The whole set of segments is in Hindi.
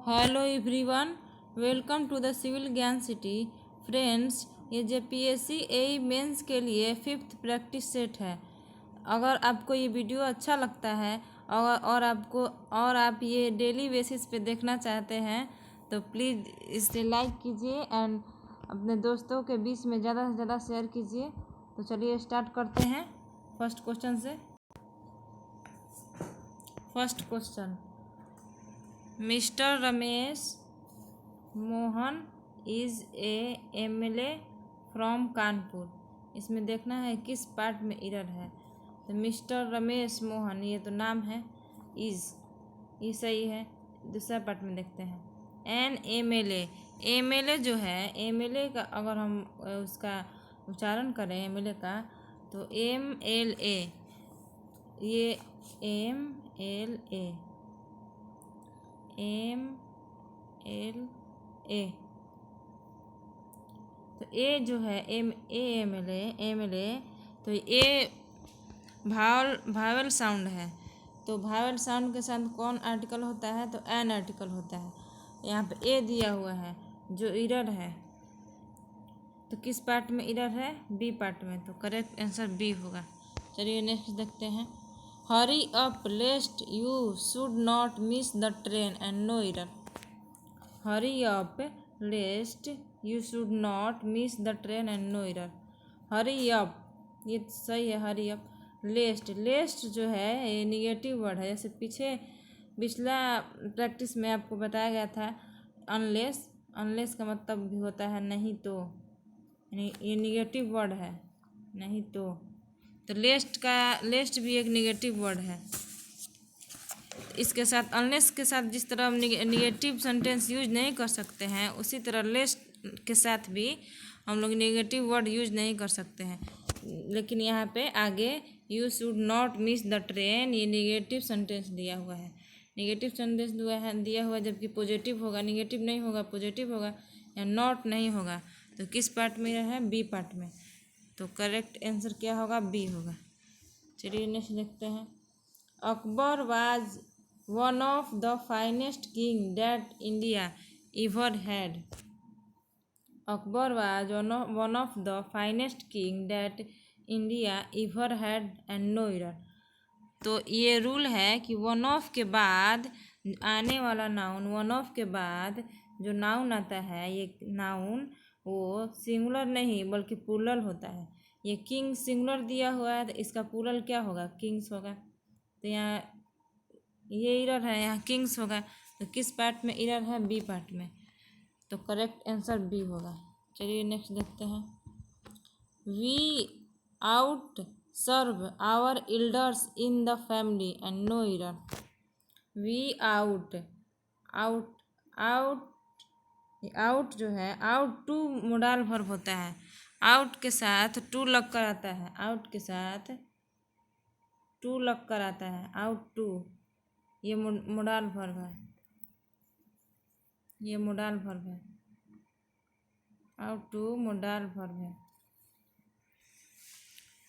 Hello everyone, welcome to the civil Gyan city. Friends, ये जेपीएससी एई मेंस के लिए 5th प्रैक्टिस सेट है। अगर आपको ये वीडियो अच्छा लगता है और आप ये डेली बेसिस पे देखना चाहते हैं तो प्लीज़ इसे लाइक कीजिए एंड अपने दोस्तों के बीच में ज़्यादा से ज़्यादा शेयर कीजिए। तो चलिए स्टार्ट करते हैं फर्स्ट क्वेश्चन से। First question, mister Ramesh Mohan is a MLA from Kanpur. इसमें देखना है किस पार्ट में एरर है। तो मिस्टर रमेश मोहन, ये तो नाम है, इज़ ये सही है। दूसरा पार्ट में देखते हैं, एन MLA जो है, MLA का अगर हम उसका उच्चारण करें MLA का तो MLA, ये MLA तो ए जो है MLA तो ये भावल साउंड है। तो भावल साउंड के साथ कौन आर्टिकल होता है? तो एन आर्टिकल होता है। यहाँ पे ए दिया हुआ है जो एरर है। तो किस पार्ट में एरर है? बी पार्ट में। तो करेक्ट आंसर बी होगा। चलिए नेक्स्ट देखते हैं। Hurry up lest you should not miss the train and no error. Hurry up lest you should not miss the train and no error. Hurry up, ये सही है। हरी अप लेस्ट जो है ये निगेटिव वर्ड है। जैसे पिछला प्रैक्टिस में आपको बताया गया था अनलेस का मतलब भी होता है नहीं तो, यानी ये निगेटिव वर्ड है नहीं तो लेस्ट भी एक निगेटिव वर्ड है। इसके साथ अनलेस के साथ जिस तरह हम निगेटिव सेंटेंस यूज नहीं कर सकते हैं, उसी तरह लेस्ट के साथ भी हम लोग निगेटिव वर्ड यूज नहीं कर सकते हैं। लेकिन यहाँ पे आगे you should not miss the train, ये निगेटिव सेंटेंस दिया हुआ है। निगेटिव सेंटेंस दिया हुआ जबकि पॉजिटिव होगा, निगेटिव नहीं होगा, पॉजिटिव होगा, या नॉट नहीं होगा। तो किस पार्ट में है? बी पार्ट में। तो करेक्ट आंसर क्या होगा? बी होगा। चलिए नेक्स्ट देखते हैं। Akbar was one of the finest king that India ever had. Akbar was one of the finest king that India ever had and no error. तो ये रूल है कि वन ऑफ के बाद आने वाला नाउन, वन ऑफ के बाद जो नाउन आता है, ये नाउन वो सिंगुलर नहीं बल्कि प्लूरल होता है। ये किंग सिंगुलर दिया हुआ है तो इसका प्लूरल क्या होगा? किंग्स होगा। तो यहाँ ये एरर है, यहाँ किंग्स होगा। तो किस पार्ट में एरर है? बी पार्ट में। तो करेक्ट आंसर बी होगा। चलिए नेक्स्ट देखते हैं। We out serve our elders in the family and no error. We out जो है, आउट टू मोडाल वर्ब होता है। आउट के साथ टू लग कर आता है। आउट के साथ टू लग कर आता है। आउट टू, ये मोडाल वर्ब है। ये मोडाल वर्ब है। आउट टू मोडाल वर्ब है।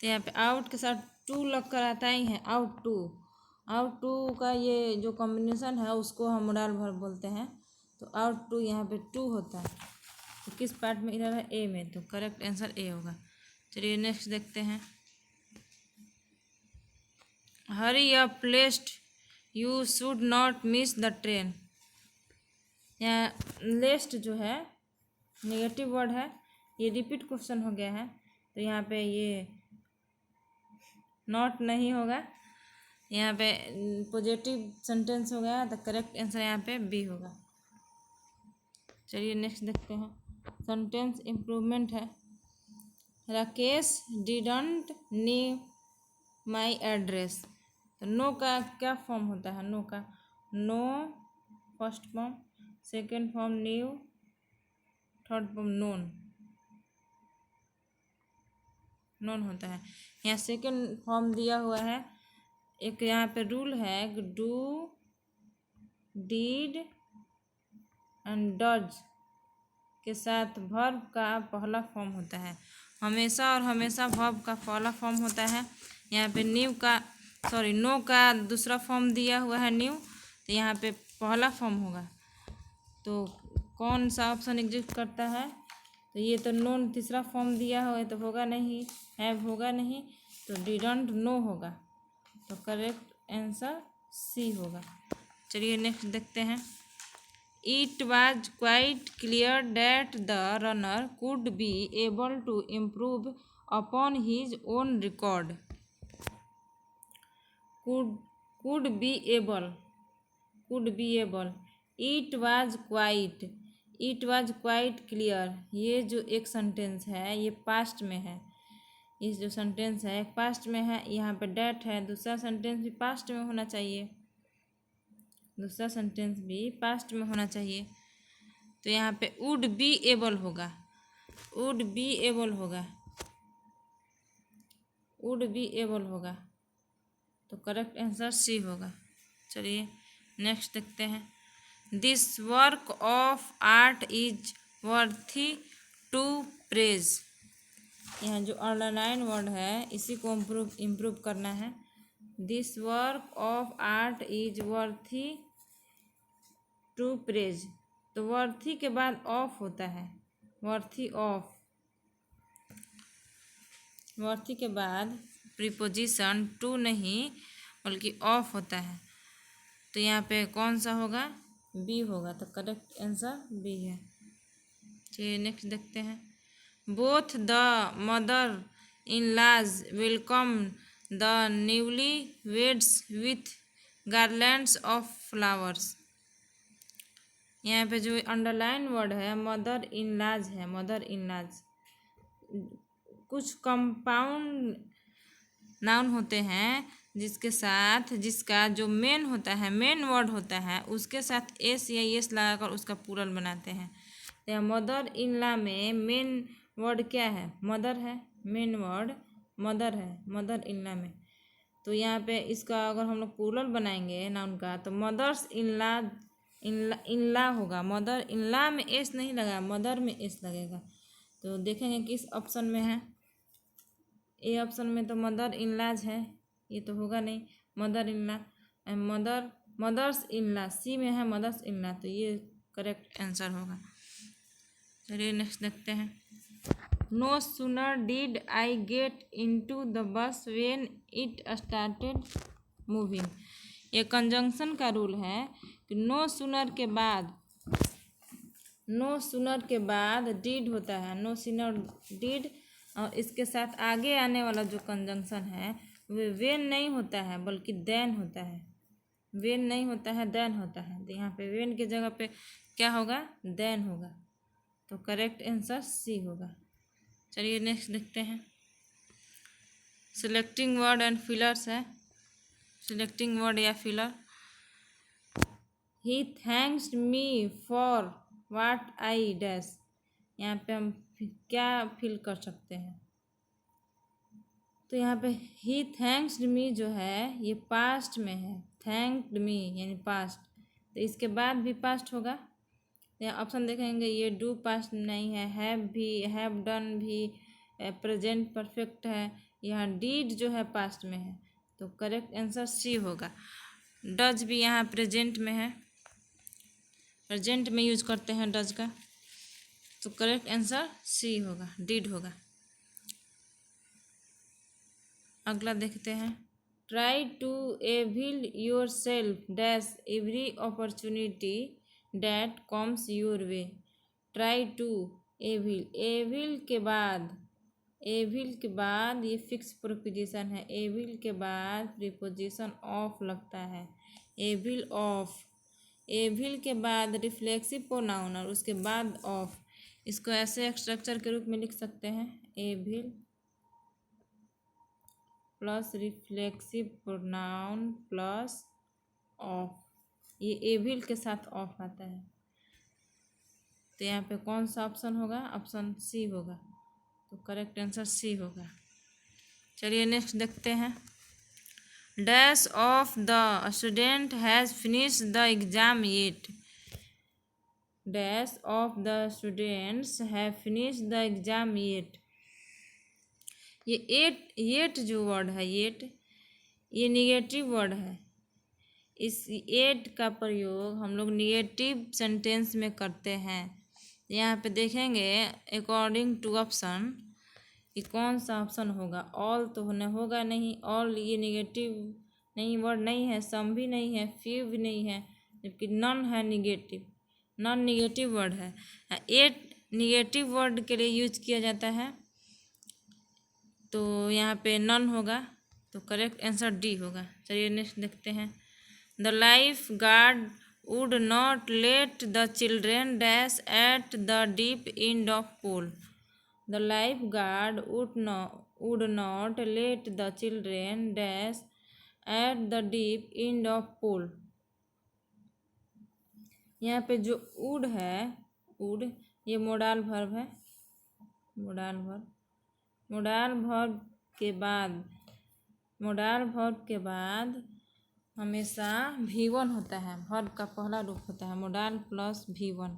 तो यहाँ पे आउट के साथ टू लग कर आता ही है। आउट टू का ये जो कॉम्बिनेशन है उसको हम मोडाल वर्ब बोलते हैं। तो आउट टू यहाँ पे टू होता है। तो किस पार्ट में एरर है? ए में। तो करेक्ट आंसर ए होगा। चलिए नेक्स्ट देखते हैं। Hurry up lest you should not miss the train. यहाँ लेस्ट जो है नेगेटिव वर्ड है, ये रिपीट क्वेश्चन हो गया है। तो यहाँ पे ये नॉट नहीं होगा, यहाँ पे पॉजिटिव सेंटेंस हो गया। तो करेक्ट आंसर यहाँ पे बी होगा। चलिए नेक्स्ट देखते हैं। सेंटेंस इम्प्रूवमेंट है। Rakesh didn't knew my address. तो नो का क्या फॉर्म होता है? नो का know first form, second form knew, third form known होता है। यहाँ सेकेंड फॉर्म दिया हुआ है। एक यहाँ पे रूल है, डू, डीड एंड डज के साथ वर्ब का पहला फॉर्म होता है। हमेशा और हमेशा वर्ब का पहला फॉर्म होता है। यहाँ पे नो का दूसरा फॉर्म दिया हुआ है न्यू, तो यहाँ पे पहला फॉर्म होगा। तो कौन सा ऑप्शन एग्जिस्ट करता है? तो ये तो नोन तीसरा फॉर्म दिया हो तो होगा नहीं, हैव होगा नहीं, तो डिडंट नो होगा। तो करेक्ट आंसर सी होगा। चलिए नेक्स्ट देखते हैं। It was quite clear that the runner could be able to improve upon his own record. Could be able, could be able. It was quite clear, ये जो एक सेंटेंस है ये पास्ट में है। इस जो सेंटेंस है पास्ट में है, यहाँ पे डेट है, दूसरा सेंटेंस भी पास्ट में होना चाहिए, दूसरा सेंटेंस भी पास्ट में होना चाहिए। तो यहाँ पे वुड बी एबल होगा, वुड बी एबल होगा, वुड बी एबल होगा। तो करेक्ट आंसर सी होगा। चलिए नेक्स्ट देखते हैं। This work of art is worthy to praise. यहाँ जो अंडरलाइन वर्ड है इसी को इम्प्रूव करना है। This work of art is worthy to praise. तो वर्थी के बाद ऑफ होता है, वर्थी ऑफ, वर्थी के बाद प्रीपोजिशन टू नहीं बल्कि ऑफ होता है। तो यहाँ पे कौन सा होगा? बी होगा। तो करेक्ट आंसर बी है। चलिए नेक्स्ट देखते हैं। Both the mother in laws welcome the newly weds with garlands of flowers. यहाँ पे जो अंडरलाइन वर्ड है मदर इन लॉज है, मदर इन लॉज। कुछ कंपाउंड नाउन होते हैं जिसके साथ, जिसका जो मेन होता है, मेन वर्ड होता है, उसके साथ एस या एस लगाकर उसका प्लूरल बनाते हैं। तो मदर इन लॉ में मेन वर्ड क्या है? मदर है, मेन वर्ड मदर है मदर इन लॉ में। तो यहाँ पे इसका अगर हम लोग प्लूरल बनाएंगे नाउन का तो mother's in law, in law होगा। मदर इन लॉ में एस नहीं लगा, मदर में एस लगेगा। तो देखेंगे किस ऑप्शन में है। ए ऑप्शन में तो मदर इन लॉज है, ये तो होगा नहीं। Mother in law, mothers in law, C में है मदर्स इन लॉ, तो ये करेक्ट आंसर होगा। चलिए नेक्स्ट देखते हैं। No sooner did I get into the bus when it started moving. ये कंजंक्शन का रूल है कि नो सूनर के बाद डिड होता है, नो सूनर डिड, और इसके साथ आगे आने वाला जो कंजंक्शन है वो वेन नहीं होता है बल्कि देन होता है। वेन नहीं होता है, देन होता है। तो यहाँ पे वेन की जगह पे क्या होगा? देन होगा। तो करेक्ट आंसर सी होगा। चलिए नेक्स्ट देखते हैं। सिलेक्टिंग वर्ड एंड फिलर्स है। सिलेक्टिंग वर्ड या filler. He thanks me for what I dash. यहाँ पे हम क्या फिल कर सकते हैं? तो यहाँ पे ही थैंक्स मी जो है ये पास्ट में है, थैंक्ड मी यानी पास्ट, तो इसके बाद भी पास्ट होगा। तो यहाँ ऑप्शन देखेंगे ये डू पास्ट नहीं है, हैव भी, हैव डन भी, प्रेजेंट परफेक्ट है, यहाँ डीड जो है पास्ट में है। तो करेक्ट आंसर सी होगा। डज भी यहाँ प्रेजेंट में है, प्रेजेंट में यूज करते हैं डज का। तो करेक्ट आंसर सी होगा, डीड होगा। अगला देखते हैं। Try to avail yourself dash every opportunity that comes your way. Try to avail, avail के बाद ये फिक्स प्रीपोजिशन है। एविल के बाद प्रीपोजिशन ऑफ लगता है, एविल ऑफ। एविल के बाद रिफ्लेक्सिव प्रोनाउन और उसके बाद ऑफ। इसको ऐसे स्ट्रक्चर के रूप में लिख सकते हैं, avail plus reflexive pronoun plus of. ये एविल के साथ ऑफ आता है। तो यहाँ पे कौन सा ऑप्शन होगा? ऑप्शन सी होगा। तो करेक्ट आंसर सी होगा। चलिए नेक्स्ट देखते हैं। Dash of the student has finish the exam yet. Dash of the students have finish the exam yet. ये येट जो वर्ड है, येट, ये निगेटिव वर्ड है। इस एट का प्रयोग हम लोग निगेटिव सेंटेंस में करते हैं। यहाँ पे देखेंगे अकॉर्डिंग टू ऑप्शन कि कौन सा ऑप्शन होगा। ऑल तो होगा नहीं, ऑल ये निगेटिव नहीं, वर्ड नहीं है, सम भी नहीं है, फ्यू भी नहीं है, जबकि नन है निगेटिव, नॉन निगेटिव वर्ड है। एट निगेटिव वर्ड के लिए यूज किया जाता है, तो यहाँ पे नन होगा, तो करेक्ट आंसर डी होगा। चलिए नेक्स्ट देखते हैं। The life guard would not let the children dash at the deep end of pool. The life guard would not let the children dash at the deep end of pool. यहाँ पे जो वुड है, वुड ये मोडाल वर्ब है, मोडाल वर्ब के बाद हमेशा V1 होता है, वर्ब का पहला रूप होता है मोडाल प्लस V1।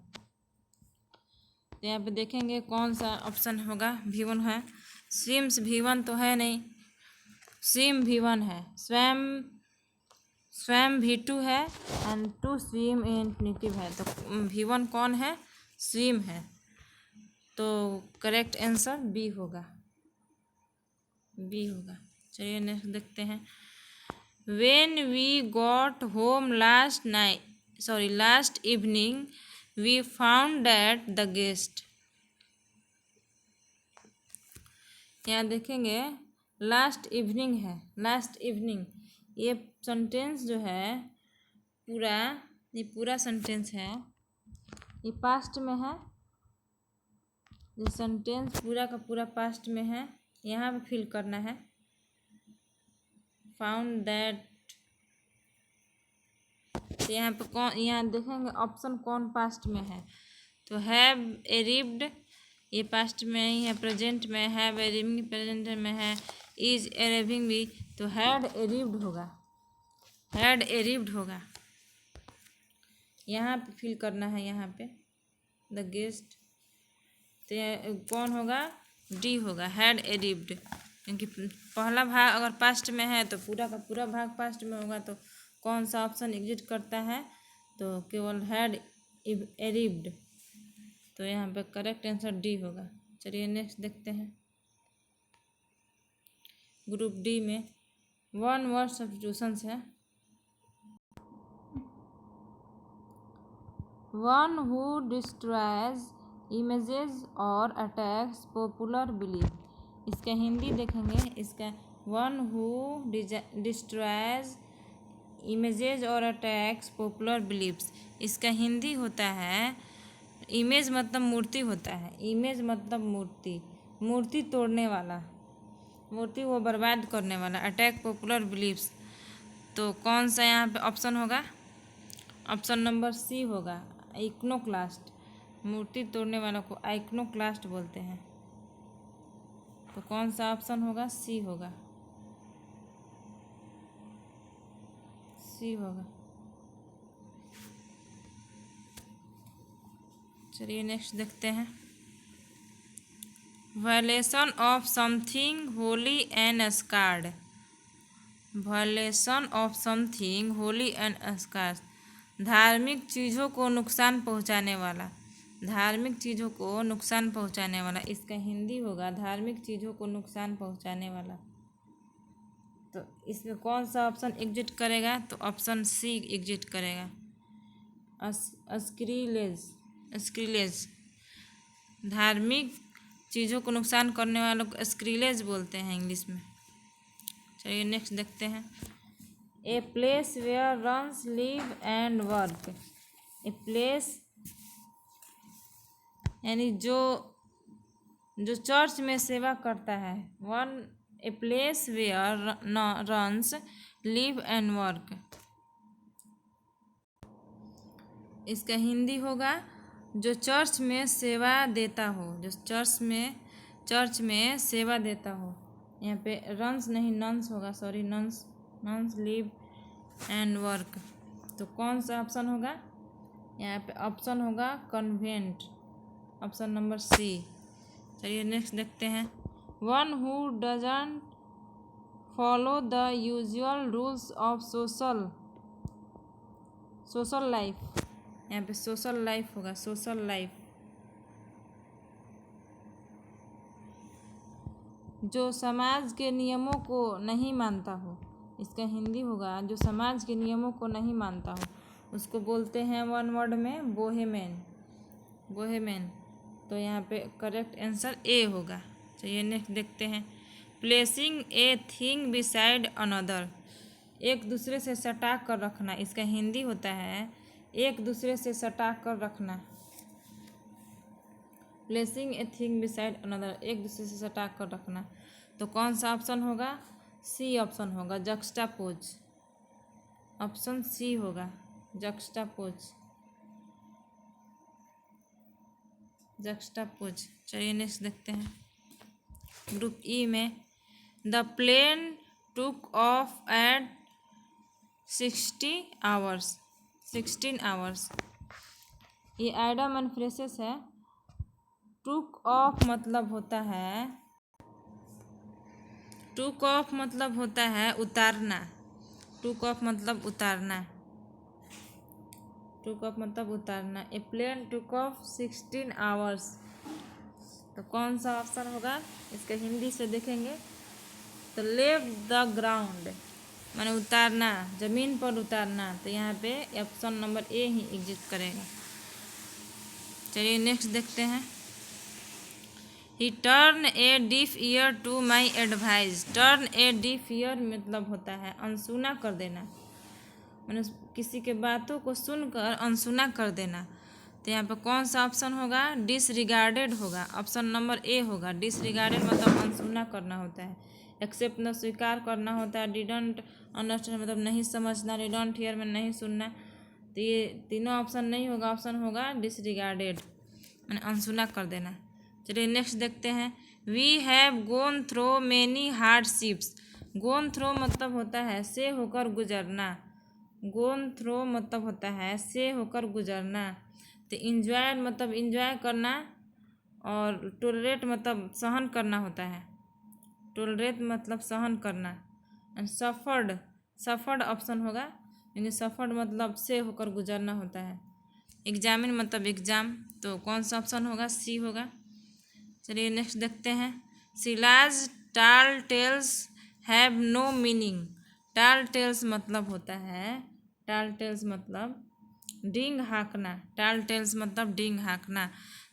तो यहाँ पे देखेंगे कौन सा ऑप्शन होगा। V1 है, स्विम्स V1 तो है नहीं, स्विम V1 है, स्वयं V2 है, एंड टू स्विम इन्फिनिटिव है, तो V1 कौन है, स्विम है, तो करेक्ट आंसर बी होगा, बी होगा। चलिए नेक्स्ट देखते हैं। When we got home last evening, we found that the guest। यहाँ देखेंगे लास्ट इवनिंग है, लास्ट इवनिंग ये सेंटेंस जो है पूरा सेंटेंस है, ये पास्ट में है, ये सेंटेंस पूरा का पूरा पास्ट में है। यहाँ पे फिल करना है फाउंड दैट। तो यहाँ पे यहाँ देखेंगे ऑप्शन कौन पास्ट में है, तो हैव अरीव्ड ये पास्ट में ही है, प्रेजेंट में हैव अरीविंग प्रेजेंट में है, इज अरीविंग भी, तो हैड अरीव्ड होगा, हैड अरीव्ड होगा। यहाँ पे फिल करना है, यहाँ पे द गेस्ट, तो कौन होगा, डी होगा, हैड अरीव्ड, क्योंकि पहला भाग अगर पास्ट में है तो पूरा का पूरा भाग पास्ट में होगा, तो कौन सा ऑप्शन एग्जिस्ट करता है, तो केवल हैड अरीव्ड, तो यहाँ पे करेक्ट आंसर डी होगा। चलिए नेक्स्ट देखते हैं। ग्रुप डी में 1 वर्ड सब्स्टिट्यूशंस है। वन हु डिस्ट्रॉयज इमेजेस और अटैक्स पॉपुलर बिलीफ। इसका हिंदी देखेंगे, इसका वन हु डिस्ट्रॉयज इमेजेस और अटैक्स पॉपुलर बिलीव्स, इसका हिंदी होता है, इमेज मतलब मूर्ति होता है, इमेज मतलब मूर्ति, मूर्ति तोड़ने वाला, मूर्ति वो बर्बाद करने वाला, अटैक पॉपुलर बिलीव्स, तो कौन सा यहाँ पे ऑप्शन होगा, ऑप्शन नंबर सी होगा, आइकनोक्लास्ट। मूर्ति तोड़ने वालों को आइकनोक्लास्ट बोलते हैं, तो कौन सा ऑप्शन होगा, सी होगा, सी होगा। चलिए नेक्स्ट देखते हैं। Violation of something holy and sacred. Violation of something holy and sacred, धार्मिक चीज़ों को नुकसान पहुंचाने वाला, धार्मिक चीज़ों को नुकसान पहुंचाने वाला, इसका हिंदी होगा धार्मिक चीज़ों को नुकसान पहुंचाने वाला। तो इसमें कौन सा ऑप्शन एग्जिट करेगा, तो ऑप्शन सी एग्जिट करेगा, स्क्रिलेज, धार्मिक चीज़ों को नुकसान करने वालों को स्क्रिलेज बोलते हैं इंग्लिश में। चलिए नेक्स्ट देखते हैं। A place where nuns live and work. A place यानी जो चर्च में सेवा करता है, a place where nuns live and work, इसका हिंदी होगा जो चर्च में सेवा देता हो, जो चर्च में सेवा देता हो। यहाँ पे रन्स नहीं नन्स होगा, sorry nuns live and work, तो कौन सा ऑप्शन होगा, यहाँ पे ऑप्शन होगा कन्वेंट, ऑप्शन नंबर सी। चलिए नेक्स्ट देखते हैं। One who doesn't follow the usual rules of social social life, यहाँ पे सोशल लाइफ होगा, सोशल लाइफ। जो समाज के नियमों को नहीं मानता हो, इसका हिंदी होगा जो समाज के नियमों को नहीं मानता हो, उसको बोलते हैं वन वर्ड में बोहेमियन, बोहेमियन। तो यहाँ पे करेक्ट आंसर ए होगा। चलिए नेक्स्ट देखते हैं। Placing a thing beside another, एक दूसरे से सटा कर रखना, इसका हिंदी होता है एक दूसरे से सटा कर रखना। Placing a thing beside another, एक दूसरे से सटा कर रखना। तो कौन सा ऑप्शन होगा? सी ऑप्शन होगा, जक्स्टापोज। ऑप्शन सी होगा, जक्स्टापोज, जक्स्टापोज। चलिए नेक्स्ट देखते हैं। ग्रुप ई में the plane took off at 16 hours. ये आइडम एंड फ्रेसेस है। टुक ऑफ मतलब होता है, टुक ऑफ मतलब होता है उतारना, टुक ऑफ मतलब उतारना, टुक ऑफ मतलब उतारना। ए प्लेन टुक ऑफ 16 आवर्स। तो कौन सा ऑप्शन होगा? इसका हिंदी से देखेंगे तो लेव द ग्राउंड माने उतारना, जमीन पर उतारना। तो यहाँ पे ऑप्शन नंबर ए ही एग्जिस्ट करेगा। चलिए नेक्स्ट देखते हैं। He turn a deaf ear to my advice. Turn a deaf ear मतलब होता है अनसुना कर देना, मैंने किसी के बातों को सुनकर अनसुना कर देना। तो यहाँ पे कौन सा ऑप्शन होगा? डिसरिगार्डेड होगा, ऑप्शन नंबर ए होगा। डिसरिगार्डेड मतलब अनसुना करना होता है। एक्सेप्ट मतलब स्वीकार करना होता है। डिडंट अंडरस्टैंड मतलब नहीं समझना। डिडंट हियर में नहीं सुनना। तो ये तीनों ऑप्शन नहीं होगा, ऑप्शन होगा डिसरिगार्डेड मैंने अनसुना कर देना। चलिए नेक्स्ट देखते हैं। We have gone through many hardships. Gone through मतलब होता है से होकर गुजरना, गोन थ्रो मतलब होता है से होकर गुजरना। तो इंजॉय मतलब इंजॉय करना, और टोलरेट मतलब सहन करना होता है, टोलरेट मतलब सहन करना। एंड सफर्ड, सफर्ड ऑप्शन होगा क्योंकि सफर्ड मतलब से होकर गुजरना होता है। एग्जामिन मतलब एग्जाम। तो कौन सा ऑप्शन होगा? सी होगा। चलिए नेक्स्ट देखते हैं। सिलाज टाल टेल्स हैव नो मीनिंग। टाल टेल्स मतलब होता है, टाल टेल्स मतलब डींग हाँकना, टाल टेल्स मतलब डींग हाँकना।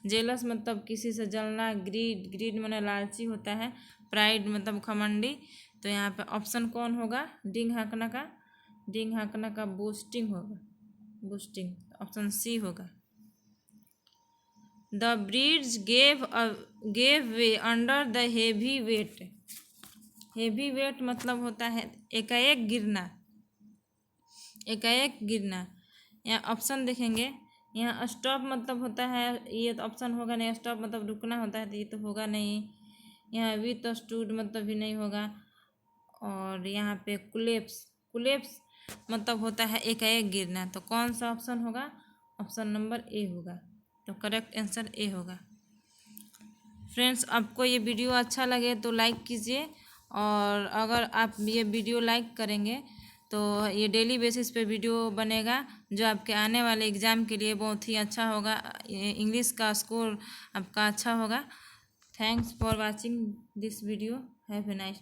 जेलस मतलब किसी से जलना। ग्रीड, ग्रीड माने लालची होता है। प्राइड मतलब घमंडी। तो यहाँ पे ऑप्शन कौन होगा डींग हाँकना का? डींग हाँकना का बूस्टिंग होगा, बूस्टिंग। ऑप्शन सी होगा। The bridge gave way under the heavy weight. Heavy weight मतलब होता है एकाएक गिरना, एकाएक गिरना। यहाँ ऑप्शन देखेंगे, यहाँ स्टॉप मतलब होता है, ये तो ऑप्शन होगा नहीं। स्टॉप मतलब रुकना होता है, तो ये तो होगा नहीं। यहाँ वी तो स्टूड मतलब भी नहीं होगा। और यहाँ पे कुलेप्स, कुलेप्स मतलब होता है एकाएक गिरना। तो कौन सा ऑप्शन होगा? ऑप्शन नंबर ए होगा। तो करेक्ट आंसर ए होगा। फ्रेंड्स, आपको ये वीडियो अच्छा लगे तो लाइक कीजिए, और अगर आप ये वीडियो लाइक करेंगे तो ये डेली बेसिस पे वीडियो बनेगा जो आपके आने वाले एग्ज़ाम के लिए बहुत ही अच्छा होगा। इंग्लिश का स्कोर आपका अच्छा होगा। Thanks for watching this video. Have a nice